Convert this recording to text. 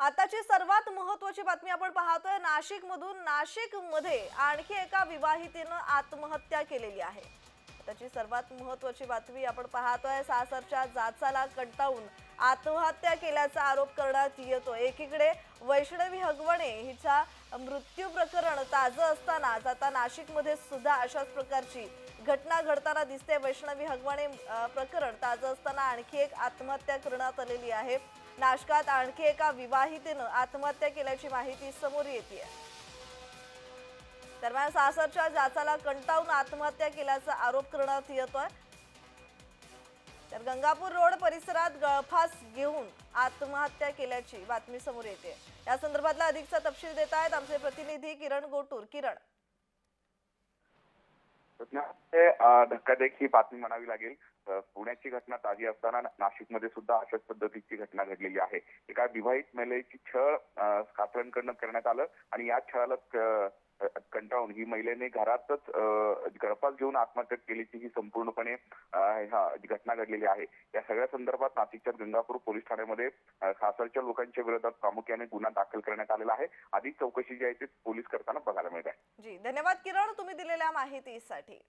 आताची सर्वात महत्त्वाची बातमी आपण पाहतोय नाशिकमध्ये आणखी एका विवाहितेनं आत्महत्या केलेली आहे। आताची सर्वात महत्त्वाची बातमी आपण पाहतोय सासरच्या जाचाला कंटाळून आत्महत्या केल्याचा आरोप करण्यात येतो। एकीकडे वैष्णवी हगवणे हिचा मृत्यू प्रकरण ताजं असताना आता नाशिकमध्ये सुद्धा अशाच प्रकारची घटना घडताना दिसते। वैष्णवी हगवणे प्रकरण ताजं असताना आणखी एक आत्महत्या करण्यात आलेली आहे। नाशिकात आणखी एका विवाहितेनं आत्महत्या केल्याची माहिती समोर येते। दरम्यान सासरच्या जाचाला कंटाळून आत्महत्या केल्याचा आरोप करण्यात येतोय। तर गंगापूर रोड परिसरात गळफास घेऊन आत्महत्या केल्याची बातमी समोर येते। या संदर्भातला अधिकचा तपशील देत आहेत आमचे प्रतिनिधी किरण गोटूर। किरण, धक्कादायक ही बातमी म्हणावी लागेल। पुण्याची घटना ताजी असताना नाशिकमध्ये सुद्धा अशाच पद्धतीची घटना घडलेली आहे। एका विवाहित महिलेची छळ सासऱ्यांकडून करण्यात आलं आणि या छळाला कंटाळून ही महिलेने घरातच गळफास घेऊन आत्महत्या केल्याची ही संपूर्णपणे घटना घडलेली आहे। या सगळ्या संदर्भात नाशिकच्या गंगापूर पोलीस ठाण्यामध्ये सासरच्या लोकांच्या विरोधात प्रामुख्याने गुन्हा दाखल करण्यात आलेला आहे। अधिक चौकशी जी आहे ती पोलीस करताना बघायला मिळत आहे। जी धन्यवाद किरण, तुम्ही दिलेल्या माहितीसाठी।